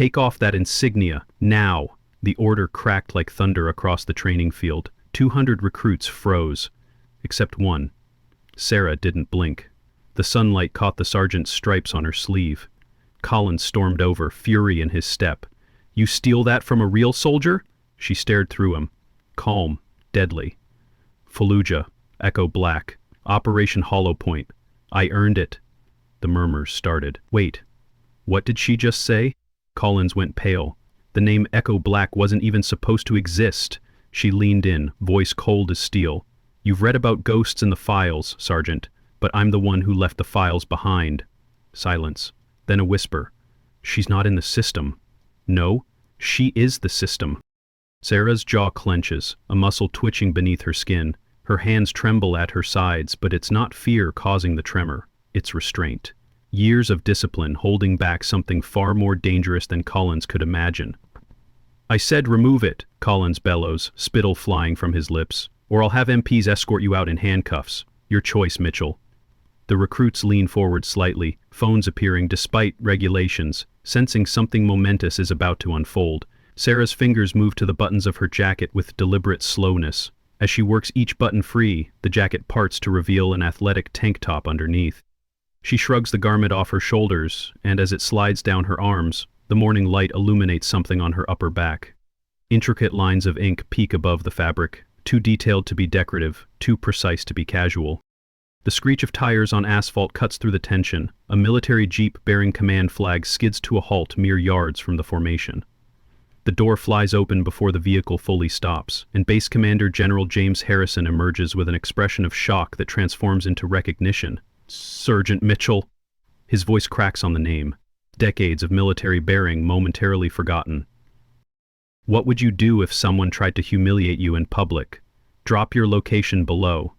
Take off that insignia, now! The order cracked like thunder across the training field. 200 recruits froze. Except one. Sarah didn't blink. The sunlight caught the sergeant's stripes on her sleeve. Collins stormed over, fury in his step. You steal that from a real soldier? She stared through him. Calm, deadly. Fallujah, Echo Black, Operation Hollow Point. I earned it. The murmurs started. Wait, what did she just say? Collins went pale. The name Echo Black wasn't even supposed to exist. She leaned in, voice cold as steel. You've read about ghosts in the files, Sergeant, but I'm the one who left the files behind. Silence. Then a whisper. She's not in the system. No, she is the system. Sarah's jaw clenches, a muscle twitching beneath her skin. Her hands tremble at her sides, but it's not fear causing the tremor. It's restraint. Years of discipline holding back something far more dangerous than Collins could imagine. I said remove it, Collins bellows, spittle flying from his lips. Or I'll have MPs escort you out in handcuffs. Your choice, Mitchell. The recruits lean forward slightly, phones appearing despite regulations, sensing something momentous is about to unfold. Sarah's fingers move to the buttons of her jacket with deliberate slowness. As she works each button free, the jacket parts to reveal an athletic tank top underneath. She shrugs the garment off her shoulders, and as it slides down her arms, the morning light illuminates something on her upper back. Intricate lines of ink peek above the fabric, too detailed to be decorative, too precise to be casual. The screech of tires on asphalt cuts through the tension. A military jeep bearing command flags skids to a halt mere yards from the formation. The door flies open before the vehicle fully stops, and Base Commander General James Harrison emerges with an expression of shock that transforms into recognition. Sergeant Mitchell. His voice cracks on the name. Decades of military bearing momentarily forgotten. What would you do if someone tried to humiliate you in public? Drop your location below.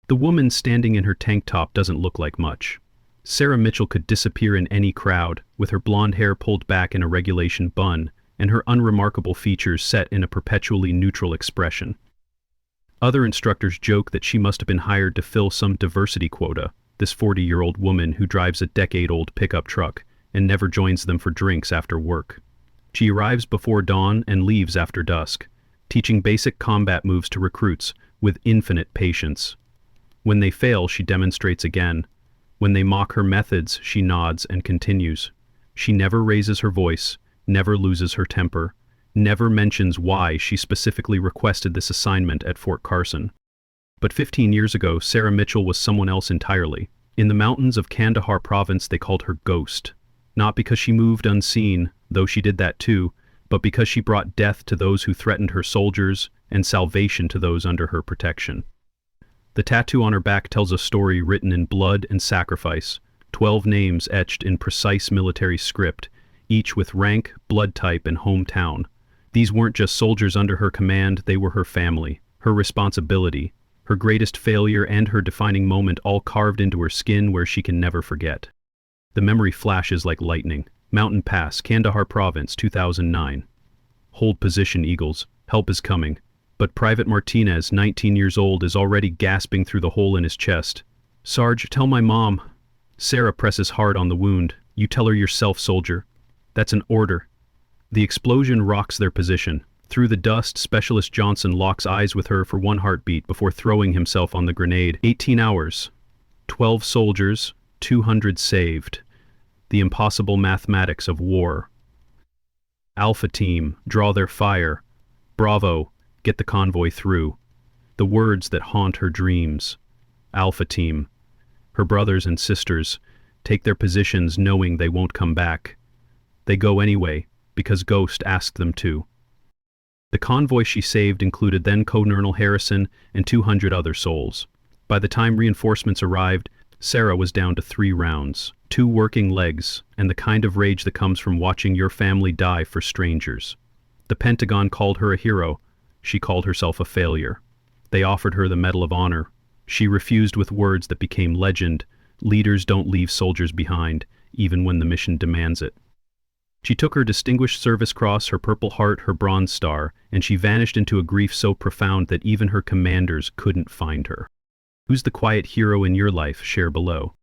The woman standing in her tank top doesn't look like much. Sarah Mitchell could disappear in any crowd, with her blonde hair pulled back in a regulation bun, and her unremarkable features set in a perpetually neutral expression. Other instructors joke that she must have been hired to fill some diversity quota, this 40-year-old woman who drives a decade-old pickup truck and never joins them for drinks after work. She arrives before dawn and leaves after dusk, teaching basic combat moves to recruits with infinite patience. When they fail, she demonstrates again. When they mock her methods, she nods and continues. She never raises her voice, never loses her temper, never mentions why she specifically requested this assignment at Fort Carson. But 15 years ago, Sarah Mitchell was someone else entirely. In the mountains of Kandahar province, they called her Ghost. Not because she moved unseen, though she did that too, but because she brought death to those who threatened her soldiers and salvation to those under her protection. The tattoo on her back tells a story written in blood and sacrifice, 12 names etched in precise military script, each with rank, blood type, and hometown. These weren't just soldiers under her command, they were her family, her responsibility, her greatest failure and her defining moment, all carved into her skin where she can never forget. The memory flashes like lightning. Mountain Pass, Kandahar Province, 2009. Hold position, Eagles. Help is coming. But Private Martinez, 19 years old, is already gasping through the hole in his chest. Sarge, tell my mom. Sarah presses hard on the wound. You tell her yourself, soldier. That's an order. The explosion rocks their position. Through the dust, Specialist Johnson locks eyes with her for one heartbeat before throwing himself on the grenade. 18 hours. 12 soldiers, 200 saved. The impossible mathematics of war. Alpha Team, draw their fire. Bravo, get the convoy through. The words that haunt her dreams. Alpha Team. Her brothers and sisters take their positions knowing they won't come back. They go anyway, because Ghost asked them to. The convoy she saved included then Colonel Harrison and 200 other souls. By the time reinforcements arrived, Sarah was down to 3 rounds, 2 working legs, and the kind of rage that comes from watching your family die for strangers. The Pentagon called her a hero. She called herself a failure. They offered her the Medal of Honor. She refused with words that became legend. Leaders don't leave soldiers behind, even when the mission demands it. She took her Distinguished Service Cross, her Purple Heart, her Bronze Star, and she vanished into a grief so profound that even her commanders couldn't find her. Who's the quiet hero in your life? Share below.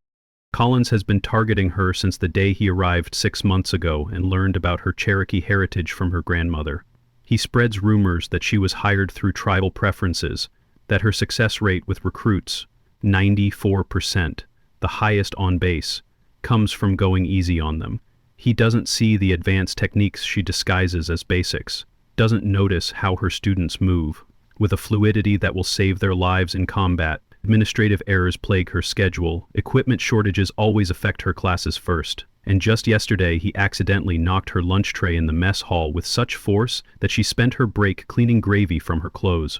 Collins has been targeting her since the day he arrived 6 months ago and learned about her Cherokee heritage from her grandmother. He spreads rumors that she was hired through tribal preferences, that her success rate with recruits, 94%, the highest on base, comes from going easy on them. He doesn't see the advanced techniques she disguises as basics, doesn't notice how her students move, with a fluidity that will save their lives in combat. Administrative errors plague her schedule, equipment shortages always affect her classes first, and just yesterday he accidentally knocked her lunch tray in the mess hall with such force that she spent her break cleaning gravy from her clothes.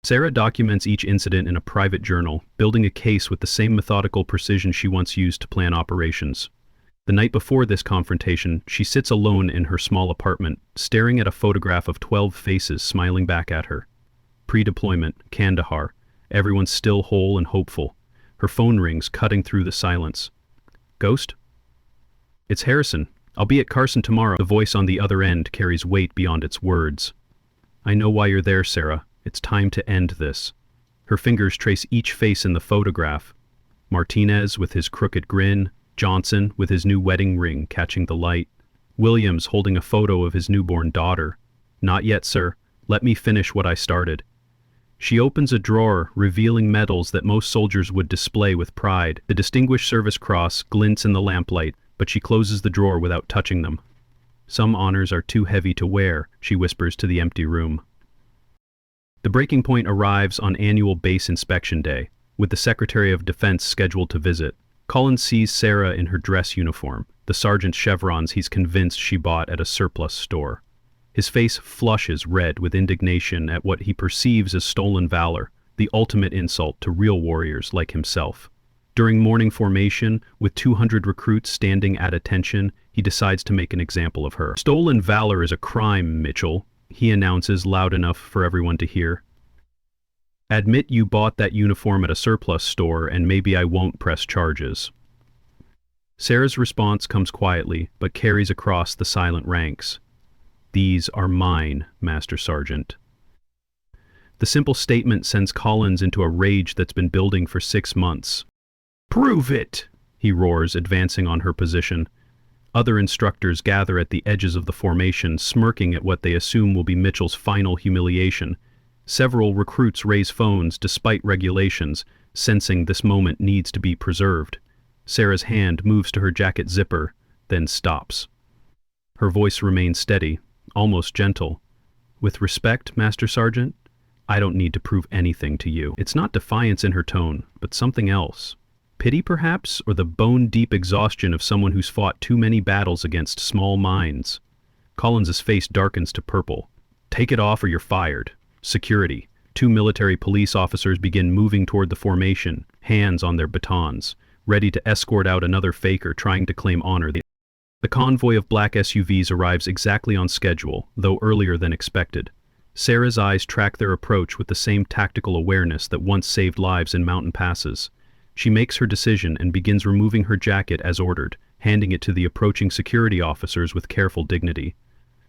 Sarah documents each incident in a private journal, building a case with the same methodical precision she once used to plan operations. The night before this confrontation, she sits alone in her small apartment, staring at a photograph of 12 faces smiling back at her. Pre-deployment, Kandahar. Everyone's still whole and hopeful. Her phone rings, cutting through the silence. "Ghost?" "It's Harrison. I'll be at Carson tomorrow." The voice on the other end carries weight beyond its words. "I know why you're there, Sarah. It's time to end this." Her fingers trace each face in the photograph. Martinez with his crooked grin, Johnson with his new wedding ring catching the light, Williams holding a photo of his newborn daughter. "Not yet, sir. Let me finish what I started." She opens a drawer, revealing medals that most soldiers would display with pride. The Distinguished Service Cross glints in the lamplight, but she closes the drawer without touching them. "Some honors are too heavy to wear," she whispers to the empty room. The breaking point arrives on annual base inspection day, with the Secretary of Defense scheduled to visit. Collins sees Sarah in her dress uniform, the sergeant's chevrons he's convinced she bought at a surplus store. His face flushes red with indignation at what he perceives as stolen valor, the ultimate insult to real warriors like himself. During morning formation, with 200 recruits standing at attention, he decides to make an example of her. "Stolen valor is a crime, Mitchell," he announces loud enough for everyone to hear. "Admit you bought that uniform at a surplus store and maybe I won't press charges." Sarah's response comes quietly, but carries across the silent ranks. "These are mine, Master Sergeant." The simple statement sends Collins into a rage that's been building for 6 months. "Prove it!" he roars, advancing on her position. Other instructors gather at the edges of the formation, smirking at what they assume will be Mitchell's final humiliation. Several recruits raise phones despite regulations, sensing this moment needs to be preserved. Sarah's hand moves to her jacket zipper, then stops. Her voice remains steady, almost gentle. "With respect, Master Sergeant, I don't need to prove anything to you." It's not defiance in her tone, but something else. Pity, perhaps, or the bone-deep exhaustion of someone who's fought too many battles against small minds. Collins's face darkens to purple. "Take it off or you're fired." Security. 2 military police officers begin moving toward the formation, hands on their batons, ready to escort out another faker trying to claim honor. The convoy of black SUVs arrives exactly on schedule, though earlier than expected. Sarah's eyes track their approach with the same tactical awareness that once saved lives in mountain passes. She makes her decision and begins removing her jacket as ordered, handing it to the approaching security officers with careful dignity.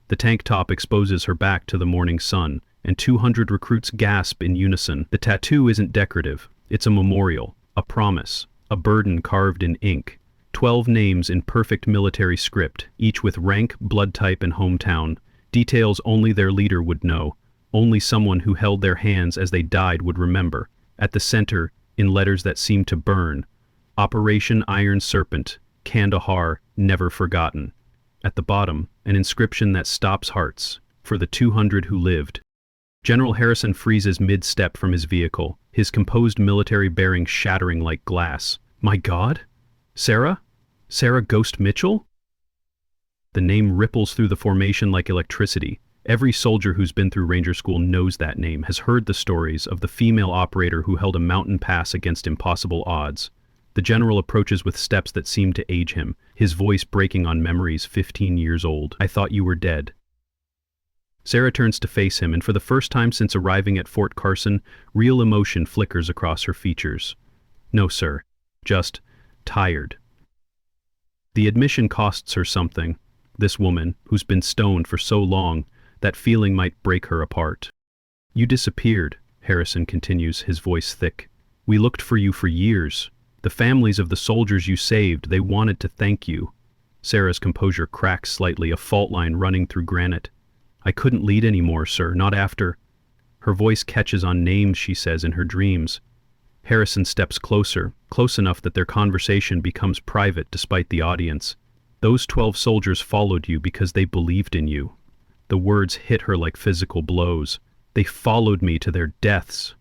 The tank top exposes her back to the morning sun, and 200 recruits gasp in unison. The tattoo isn't decorative, it's a memorial, a promise, a burden carved in ink. 12 names in perfect military script, each with rank, blood type, and hometown. Details only their leader would know, only someone who held their hands as they died would remember. At the center, in letters that seem to burn, Operation Iron Serpent, Kandahar, never forgotten. At the bottom, an inscription that stops hearts, for the 200 who lived. General Harrison freezes mid-step from his vehicle, his composed military bearings shattering like glass. "My God? Sarah? Sarah Ghost Mitchell?" The name ripples through the formation like electricity. Every soldier who's been through Ranger School knows that name, has heard the stories of the female operator who held a mountain pass against impossible odds. The general approaches with steps that seem to age him, his voice breaking on memories 15 years old. "I thought you were dead." Sarah turns to face him, and for the first time since arriving at Fort Carson, real emotion flickers across her features. "No, sir. Just tired." The admission costs her something. This woman, who's been stoned for so long, that feeling might break her apart. "You disappeared," Harrison continues, his voice thick. "We looked for you for years. The The families of the soldiers you saved, they wanted to thank you. Sarah's composure cracks slightly, a fault line running through granite. I couldn't lead anymore, sir, not after. Her voice catches on names she says in her dreams. Harrison steps closer, close enough that their conversation becomes private despite the audience. Those 12 soldiers followed you because they believed in you. The words hit her like physical blows. They followed me to their deaths.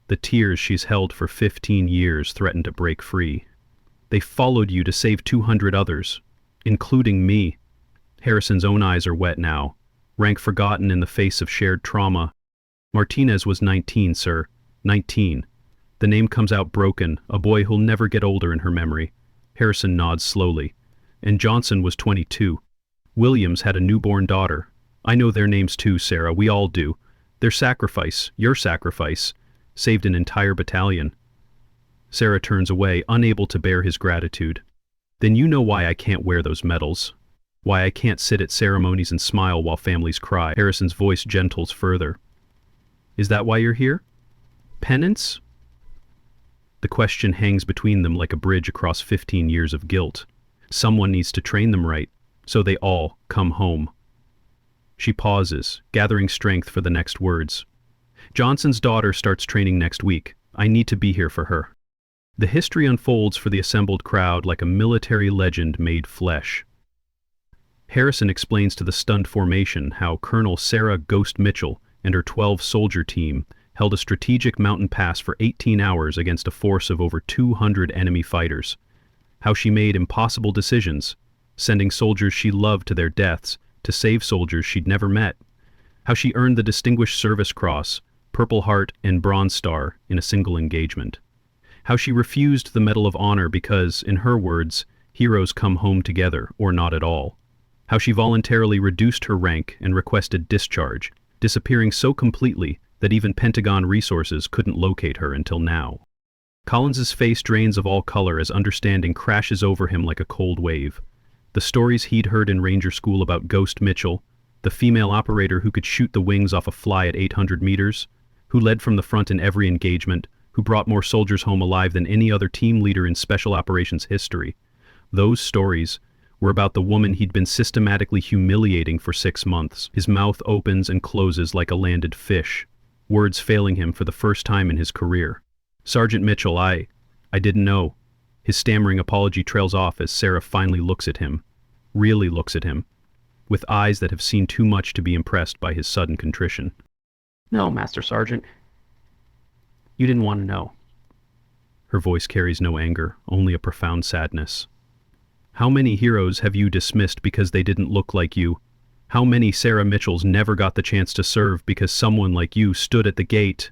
The tears she's held for 15 years threaten to break free. They followed you to save 200 others, including me. Harrison's own eyes are wet now, rank forgotten in the face of shared trauma. Martinez was 19, sir. 19. The name comes out broken, a boy who'll never get older in her memory. Harrison nods slowly. And Johnson was 22. Williams had a newborn daughter. I know their names too, Sarah, we all do. Their sacrifice, your sacrifice, saved an entire battalion. Sarah turns away, unable to bear his gratitude. Then you know why I can't wear those medals. Why I can't sit at ceremonies and smile while families cry. Harrison's voice gentles further. Is that why you're here? Penance? The question hangs between them like a bridge across 15 years of guilt. Someone needs to train them right, so they all come home. She pauses, gathering strength for the next words. Johnson's daughter starts training next week. I need to be here for her. The history unfolds for the assembled crowd like a military legend made flesh. Harrison explains to the stunned formation how Colonel Sarah Ghost Mitchell and her 12-soldier team held a strategic mountain pass for 18 hours against a force of over 200 enemy fighters. How she made impossible decisions, sending soldiers she loved to their deaths to save soldiers she'd never met. How she earned the Distinguished Service Cross, Purple Heart, and Bronze Star in a single engagement. How she refused the Medal of Honor because, in her words, heroes come home together or not at all. How she voluntarily reduced her rank and requested discharge, disappearing so completely that even Pentagon resources couldn't locate her until now. Collins's face drains of all color as understanding crashes over him like a cold wave. The stories he'd heard in Ranger School about Ghost Mitchell, the female operator who could shoot the wings off a fly at 800 meters, who led from the front in every engagement, who brought more soldiers home alive than any other team leader in special operations history. Those stories were about the woman he'd been systematically humiliating for 6 months. His mouth opens and closes like a landed fish, words failing him for the first time in his career. Sergeant Mitchell, I didn't know. His stammering apology trails off as Sarah finally looks at him, really looks at him, with eyes that have seen too much to be impressed by his sudden contrition. No, Master Sergeant. You didn't want to know. Her voice carries no anger, only a profound sadness. How many heroes have you dismissed because they didn't look like you? How many Sarah Mitchells never got the chance to serve because someone like you stood at the gate?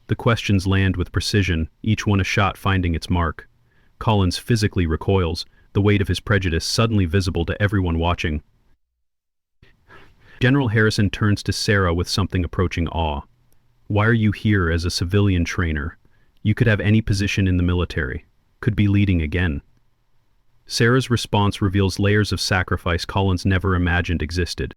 The questions land with precision, each one a shot finding its mark. Collins physically recoils, the weight of his prejudice suddenly visible to everyone watching. General Harrison turns to Sarah with something approaching awe. Why are you here as a civilian trainer? You could have any position in the military, could be leading again. Sarah's response reveals layers of sacrifice Collins never imagined existed.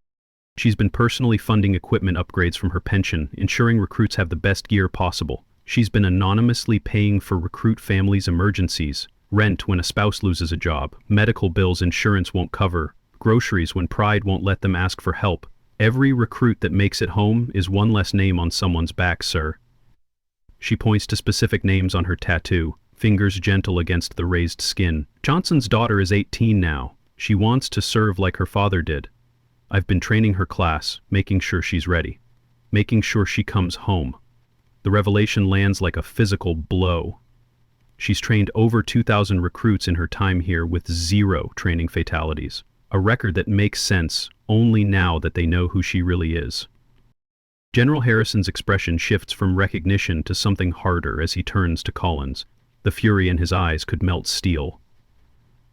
She's been personally funding equipment upgrades from her pension, ensuring recruits have the best gear possible. She's been anonymously paying for recruit families' emergencies, rent when a spouse loses a job, medical bills insurance won't cover, groceries when pride won't let them ask for help. Every recruit that makes it home is one less name on someone's back, sir. She points to specific names on her tattoo, fingers gentle against the raised skin. Johnson's daughter is 18 now. She wants to serve like her father did. I've been training her class, making sure she's ready, making sure she comes home. The revelation lands like a physical blow. She's trained over 2,000 recruits in her time here with 0 training fatalities, a record that makes sense only now that they know who she really is. General Harrison's expression shifts from recognition to something harder as he turns to Collins. The fury in his eyes could melt steel.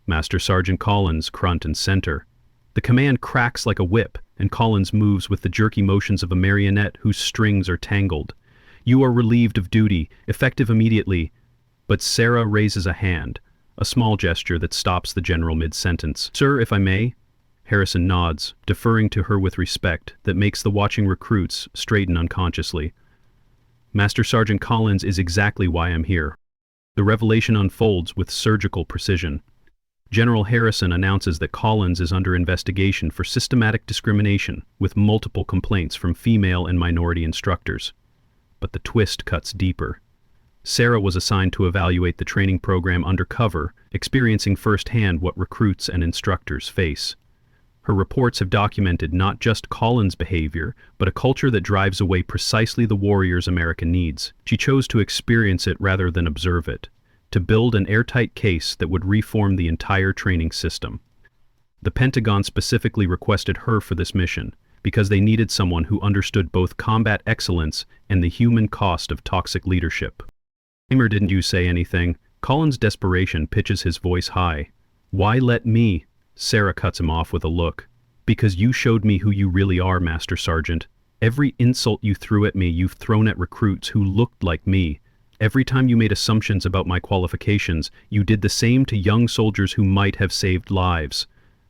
Master Sergeant Collins, front and center. The command cracks like a whip, and Collins moves with the jerky motions of a marionette whose strings are tangled. You are relieved of duty, effective immediately. But Sarah raises a hand, a small gesture that stops the general mid-sentence. Sir, if I may? Harrison nods, deferring to her with respect that makes the watching recruits straighten unconsciously. Master Sergeant Collins is exactly why I'm here. The revelation unfolds with surgical precision. General Harrison announces that Collins is under investigation for systematic discrimination, with multiple complaints from female and minority instructors. But the twist cuts deeper. Sarah was assigned to evaluate the training program undercover, experiencing firsthand what recruits and instructors face. Her reports have documented not just Collins' behavior, but a culture that drives away precisely the warriors America needs. She chose to experience it rather than observe it, to build an airtight case that would reform the entire training system. The Pentagon specifically requested her for this mission, because they needed someone who understood both combat excellence and the human cost of toxic leadership. Kramer, didn't you say anything? Collins' desperation pitches his voice high. Why let me? Sarah cuts him off with a look. Because you showed me who you really are, Master Sergeant. Every insult you threw at me, you've thrown at recruits who looked like me. Every time you made assumptions about my qualifications, you did the same to young soldiers who might have saved lives.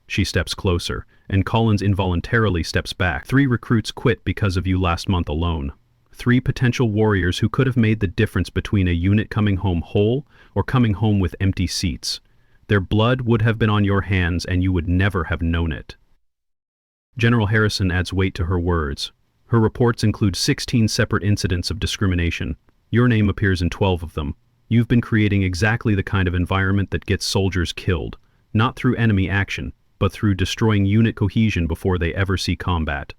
She steps closer, and Collins involuntarily steps back. 3 recruits quit because of you last month alone. 3 potential warriors who could have made the difference between a unit coming home whole or coming home with empty seats. Their blood would have been on your hands and you would never have known it. General Harrison adds weight to her words. Her reports include 16 separate incidents of discrimination. Your name appears in 12 of them. You've been creating exactly the kind of environment that gets soldiers killed, not through enemy action, but through destroying unit cohesion before they ever see combat.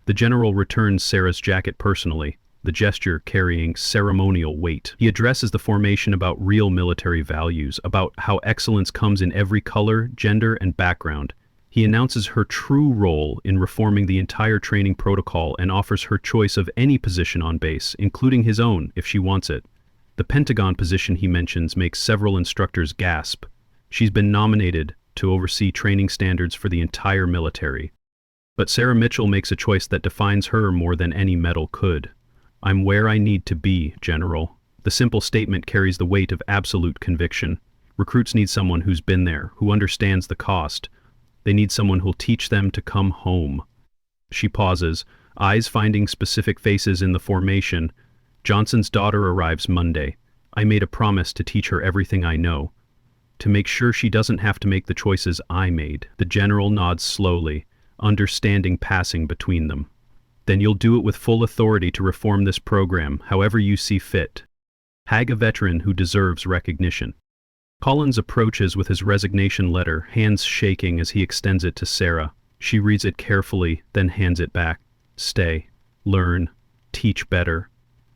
The general returns Sarah's jacket personally, the gesture carrying ceremonial weight. He addresses the formation about real military values, about how excellence comes in every color, gender, and background. He announces her true role in reforming the entire training protocol and offers her choice of any position on base, including his own, if she wants it. The Pentagon position he mentions makes several instructors gasp. She's been nominated to oversee training standards for the entire military. But Sarah Mitchell makes a choice that defines her more than any medal could. I'm where I need to be, General. The simple statement carries the weight of absolute conviction. Recruits need someone who's been there, who understands the cost. They need someone who'll teach them to come home. She pauses, eyes finding specific faces in the formation. Johnson's daughter arrives Monday. I made a promise to teach her everything I know, to make sure she doesn't have to make the choices I made. The general nods slowly, understanding passing between them. Then you'll do it with full authority to reform this program, however you see fit. Hag, a veteran who deserves recognition. Collins approaches with his resignation letter, hands shaking as he extends it to Sarah. She reads it carefully, then hands it back. Stay, learn, teach better.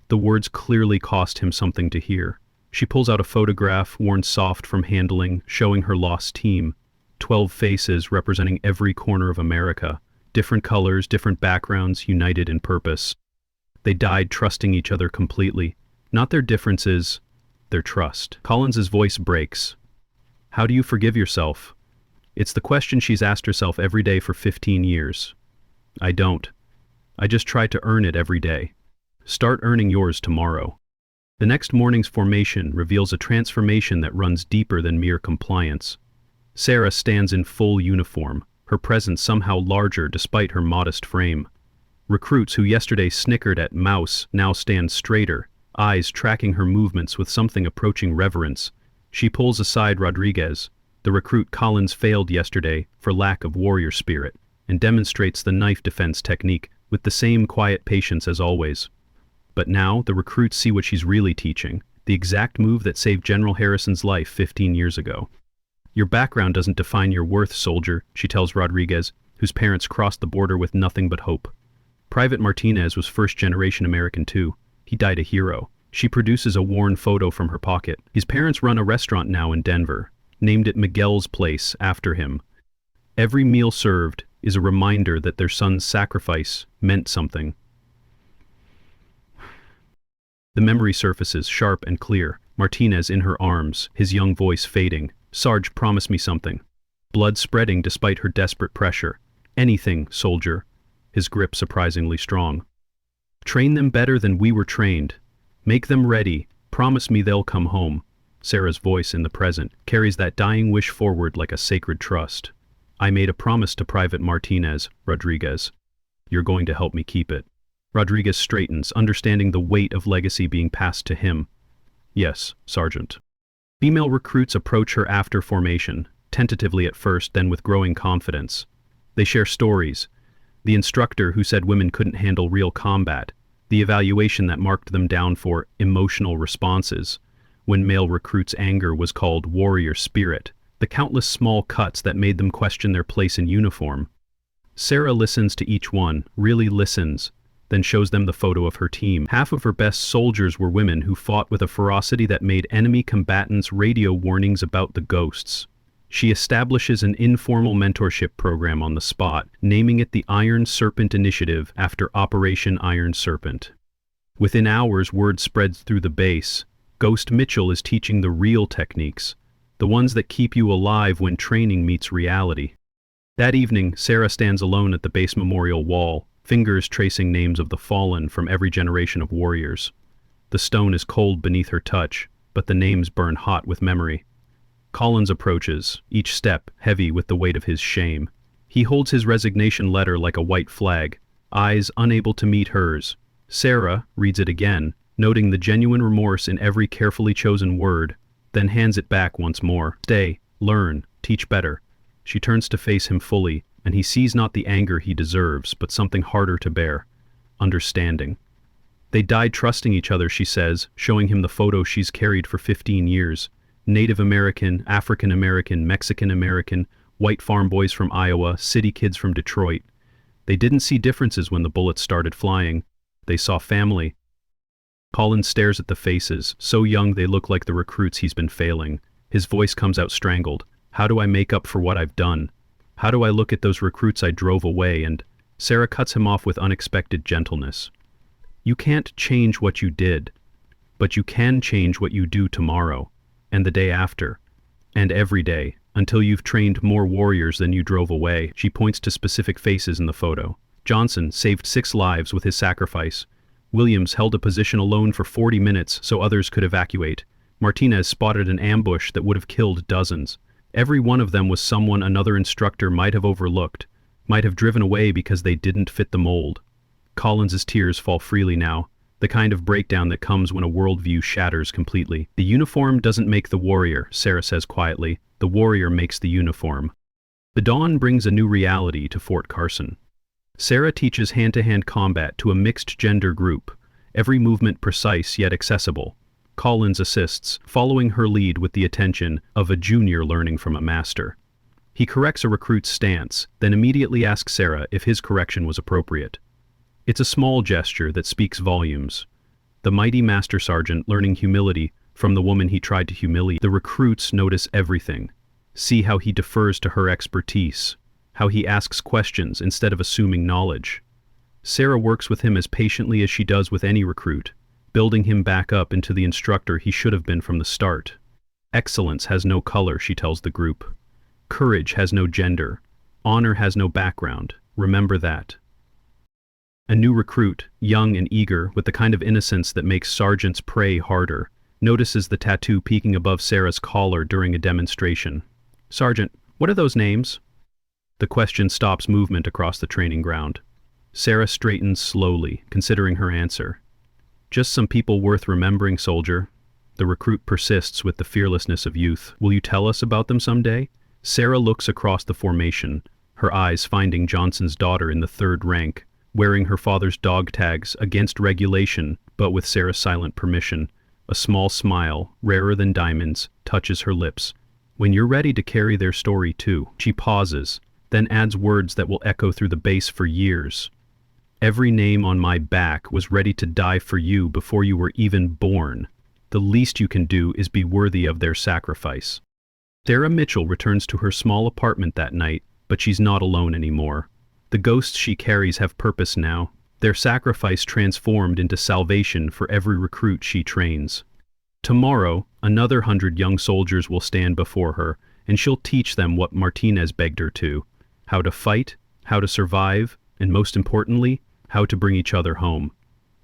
The words clearly cost him something to hear. She pulls out a photograph, worn soft from handling, showing her lost team. 12 faces representing every corner of America. Different colors, different backgrounds, united in purpose. They died trusting each other completely. Not their differences, their trust. Collins's voice breaks. How do you forgive yourself? It's the question she's asked herself every day for 15 years. I don't. I just try to earn it every day. Start earning yours tomorrow. The next morning's formation reveals a transformation that runs deeper than mere compliance. Sarah stands in full uniform, her presence somehow larger despite her modest frame. Recruits who yesterday snickered at mouse now stand straighter, eyes tracking her movements with something approaching reverence. She pulls aside Rodriguez, the recruit Collins failed yesterday for lack of warrior spirit, and demonstrates the knife defense technique with the same quiet patience as always. But now the recruits see what she's really teaching, the exact move that saved General Harrison's life 15 years ago. Your background doesn't define your worth, soldier, she tells Rodriguez, whose parents crossed the border with nothing but hope. Private Martinez was first-generation American too. He died a hero. She produces a worn photo from her pocket. His parents run a restaurant now in Denver, named it Miguel's Place after him. Every meal served is a reminder that their son's sacrifice meant something. The memory surfaces, sharp and clear. Martinez in her arms, his young voice fading. Sarge, promise me something. Blood spreading despite her desperate pressure. Anything, soldier. His grip surprisingly strong. Train them better than we were trained. Make them ready. Promise me they'll come home. Sarah's voice in the present carries that dying wish forward like a sacred trust. I made a promise to Private Martinez, Rodriguez. You're going to help me keep it. Rodriguez straightens, understanding the weight of legacy being passed to him. Yes, Sergeant. Female recruits approach her after formation, tentatively at first, then with growing confidence. They share stories. The instructor who said women couldn't handle real combat, the evaluation that marked them down for emotional responses, when male recruits' anger was called warrior spirit, the countless small cuts that made them question their place in uniform. Sarah listens to each one, really listens, then shows them the photo of her team. Half of her best soldiers were women who fought with a ferocity that made enemy combatants radio warnings about the ghosts. She establishes an informal mentorship program on the spot, naming it the Iron Serpent Initiative after Operation Iron Serpent. Within hours, word spreads through the base. Ghost Mitchell is teaching the real techniques, the ones that keep you alive when training meets reality. That evening, Sarah stands alone at the base memorial wall, fingers tracing names of the fallen from every generation of warriors. The stone is cold beneath her touch, but the names burn hot with memory. Collins approaches, each step heavy with the weight of his shame. He holds his resignation letter like a white flag, eyes unable to meet hers. Sarah reads it again, noting the genuine remorse in every carefully chosen word, then hands it back once more. Stay, learn, teach better. She turns to face him fully, and he sees not the anger he deserves, but something harder to bear: understanding. They died trusting each other, she says, showing him the photo she's carried for 15 years. Native American, African American, Mexican American, white farm boys from Iowa, city kids from Detroit. They didn't see differences when the bullets started flying. They saw family. Collins stares at the faces, so young they look like the recruits he's been failing. His voice comes out strangled. How do I make up for what I've done? How do I look at those recruits I drove away? And Sarah cuts him off with unexpected gentleness. You can't change what you did, but you can change what you do tomorrow, and the day after, and every day, until you've trained more warriors than you drove away. She points to specific faces in the photo. Johnson saved 6 lives with his sacrifice. Williams held a position alone for 40 minutes so others could evacuate. Martinez spotted an ambush that would have killed dozens. Every one of them was someone another instructor might have overlooked, might have driven away because they didn't fit the mold. Collins's tears fall freely now, the kind of breakdown that comes when a worldview shatters completely. The uniform doesn't make the warrior, Sarah says quietly. The warrior makes the uniform. The dawn brings a new reality to Fort Carson. Sarah teaches hand-to-hand combat to a mixed-gender group, every movement precise yet accessible. Collins assists, following her lead with the attention of a junior learning from a master. He corrects a recruit's stance, then immediately asks Sarah if his correction was appropriate. It's a small gesture that speaks volumes. The mighty Master Sergeant learning humility from the woman he tried to humiliate. The recruits notice everything. See how he defers to her expertise, how he asks questions instead of assuming knowledge. Sarah works with him as patiently as she does with any recruit, building him back up into the instructor he should have been from the start. Excellence has no color, she tells the group. Courage has no gender. Honor has no background. Remember that. A new recruit, young and eager, with the kind of innocence that makes sergeants pray harder, notices the tattoo peeking above Sarah's collar during a demonstration. Sergeant, what are those names? The question stops movement across the training ground. Sarah straightens slowly, considering her answer. Just some people worth remembering, soldier. The recruit persists with the fearlessness of youth. Will you tell us about them someday? Sarah looks across the formation, her eyes finding Johnson's daughter in the 3rd rank, wearing her father's dog tags against regulation, but with Sarah's silent permission. A small smile, rarer than diamonds, touches her lips. When you're ready to carry their story too. She pauses, then adds words that will echo through the base for years. Every name on my back was ready to die for you before you were even born. The least you can do is be worthy of their sacrifice. Sarah Mitchell returns to her small apartment that night, but she's not alone anymore. The ghosts she carries have purpose now, their sacrifice transformed into salvation for every recruit she trains. Tomorrow, another 100 young soldiers will stand before her, and she'll teach them what Martinez begged her to: how to fight, how to survive, and most importantly, how to bring each other home.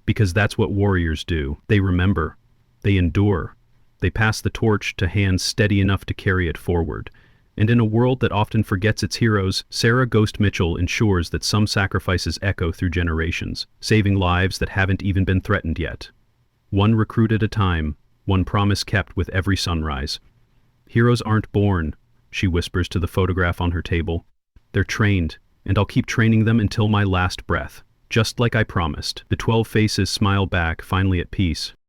Because that's what warriors do. They remember. They endure. They pass the torch to hands steady enough to carry it forward. And in a world that often forgets its heroes, Sarah Ghost Mitchell ensures that some sacrifices echo through generations, saving lives that haven't even been threatened yet. One recruit at a time, one promise kept with every sunrise. Heroes aren't born, she whispers to the photograph on her table. They're trained, and I'll keep training them until my last breath. Just like I promised. The 12 faces smile back, finally at peace.